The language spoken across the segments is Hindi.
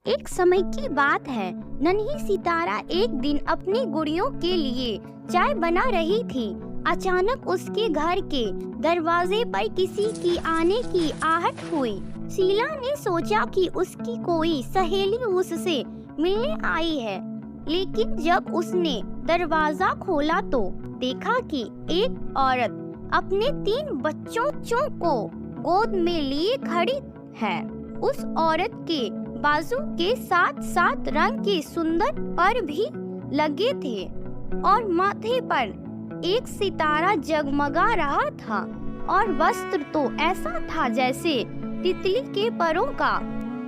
एक समय की बात है। नन्ही सितारा एक दिन अपनी गुड़ियों के लिए चाय बना रही थी। अचानक उसके घर के दरवाजे पर किसी की आने की आहट हुई। शीला ने सोचा कि उसकी कोई सहेली उससे मिलने आई है, लेकिन जब उसने दरवाजा खोला तो देखा कि एक औरत अपने 3 बच्चों को गोद में लिए खड़ी है। उस औरत के बाजू के साथ साथ रंग के सुंदर पर भी लगे थे और माथे पर एक सितारा जगमगा रहा था और वस्त्र तो ऐसा था जैसे तितली के परों का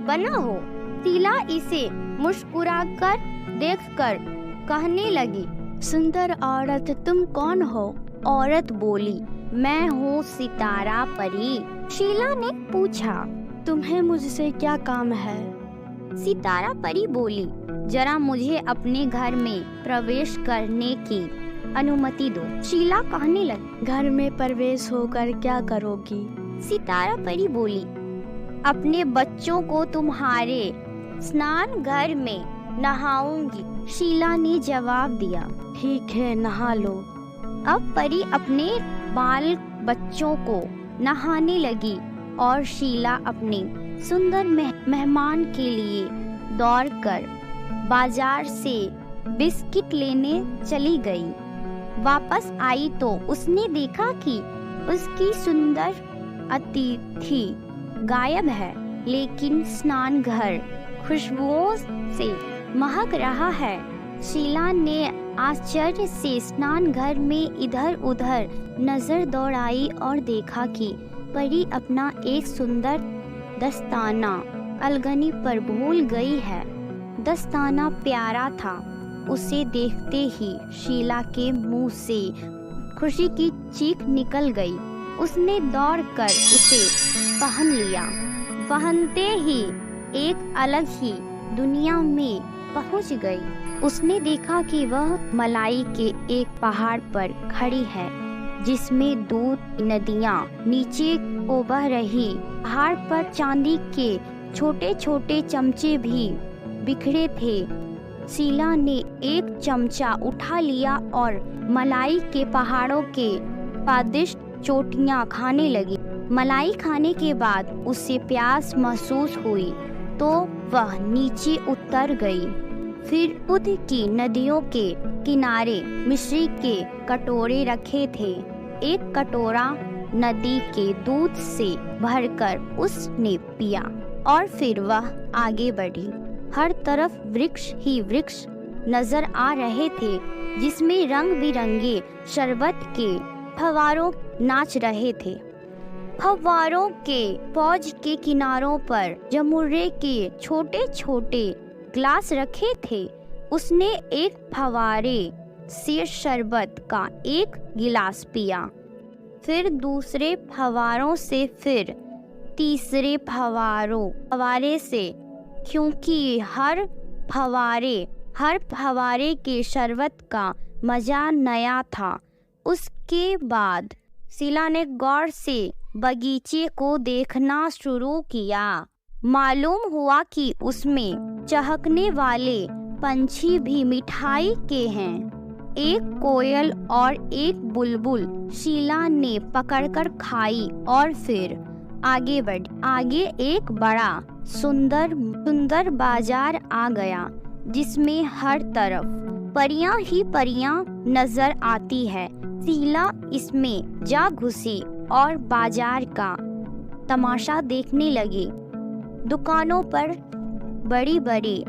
बना हो। शीला इसे मुस्कुराकर देखकर कहने लगी, सुंदर औरत, तुम कौन हो? औरत बोली, मैं हूँ सितारा परी। शीला ने पूछा, तुम्हें मुझसे क्या काम है? सितारा परी बोली, जरा मुझे अपने घर में प्रवेश करने की अनुमति दो। शीला कहने लगी, घर में प्रवेश होकर क्या करोगी? सितारा परी बोली, अपने बच्चों को तुम्हारे स्नान घर में नहाऊंगी। शीला ने जवाब दिया, ठीक है, नहा लो। अब परी अपने बाल बच्चों को नहाने लगी और शीला अपने सुंदर मेहमान के लिए दौड़कर बाजार से बिस्किट लेने चली गई। वापस आई तो उसने देखा कि उसकी सुंदर अतिथि गायब है, लेकिन स्नान घर खुशबुओं से महक रहा है। शीला ने आश्चर्य से स्नान घर में इधर उधर नजर दौड़ाई और देखा कि परी अपना एक सुंदर दस्ताना अलगनी पर भूल गई है। दस्ताना प्यारा था। उसे देखते ही शीला के मुंह से खुशी की चीख निकल गई। उसने दौड़कर उसे पहन लिया। पहनते ही एक अलग ही दुनिया में पहुंच गई। उसने देखा कि वह मलाई के एक पहाड़ पर खड़ी है, जिसमें दूध नदियां नीचे को बह रही। पहाड़ पर चांदी के छोटे छोटे चमचे भी बिखरे थे। शीला ने एक चमचा उठा लिया और मलाई के पहाड़ों के स्वादिष्ट चोटियां खाने लगी। मलाई खाने के बाद उसे प्यास महसूस हुई तो वह नीचे उतर गई। फिर दूध की नदियों के किनारे मिश्री के कटोरे रखे थे। एक कटोरा नदी के दूध से भरकर उसने पिया और फिर वह आगे बढ़ी। हर तरफ वृक्ष ही वृक्ष नजर आ रहे थे, जिसमें रंग बिरंगे शरबत के फव्वारों नाच रहे थे। फव्वारों के फौज के किनारों पर जमुरे के छोटे छोटे ग्लास रखे थे। उसने एक फव्वारे से शरबत का एक गिलास पिया, फिर दूसरे फव्वारों से, फिर तीसरे फव्वारे से, क्योंकि हर फव्वारे के शरबत का मजा नया था। उसके बाद शीला ने गौर से बगीचे को देखना शुरू किया। मालूम हुआ कि उसमें चहकने वाले पंछी भी मिठाई के हैं। एक कोयल और एक बुलबुल शीला ने पकड़कर खाई और फिर आगे बढ़ी। आगे एक बड़ा सुंदर बाजार आ गया, जिसमें हर तरफ परियां ही परियां नजर आती है। शीला इसमें जा घुसी और बाजार का तमाशा देखने लगी। दुकानों पर बड़ी बड़ी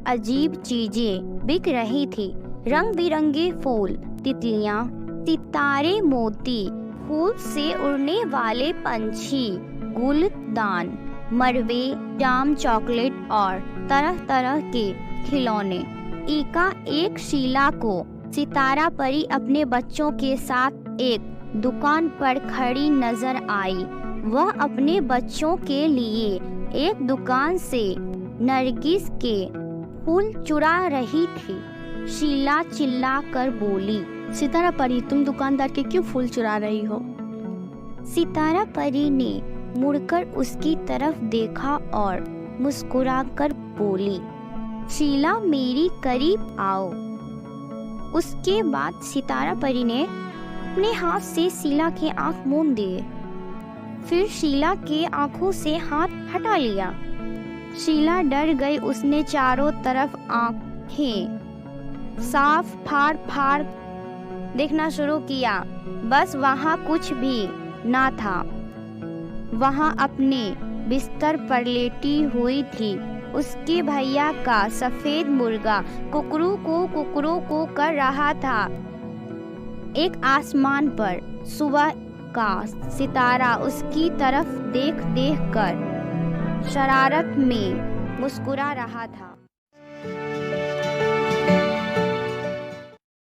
अजीब चीजें बिक रही थी। रंग बिरंगे फूल, तितलियां, सितारे, मोती, फूल से उड़ने वाले पंछी, गुलदान, मरवे, जाम, चॉकलेट और तरह तरह के खिलौने। एक शीला को सितारा परी अपने बच्चों के साथ एक दुकान पर खड़ी नजर आई। वह अपने बच्चों के लिए एक दुकान से नरगिस के फूल चुरा रही थी। शीला चिल्ला कर बोली, सितारा परी, तुम दुकानदार के क्यों फूल चुरा रही हो? सितारा परी ने मुड़कर उसकी तरफ देखा और मुस्कुराकर बोली, शीला मेरी करीब आओ। उसके बाद सितारा परी ने अपने हाथ से शीला के आंख मूंद दिए, फिर शीला के आंखों से हाथ हटा लिया। शीला डर गई। उसने चारों तरफ आंखें साफ फाड़ फाड़ देखना शुरू किया, बस वहां कुछ भी ना था। वहां अपने बिस्तर पर लेटी हुई थी उसके भैया का सफेद मुर्गा कुकरू को कर रहा था। एक आसमान पर सुबह का सितारा उसकी तरफ देख देख कर शरारत में मुस्कुरा रहा था।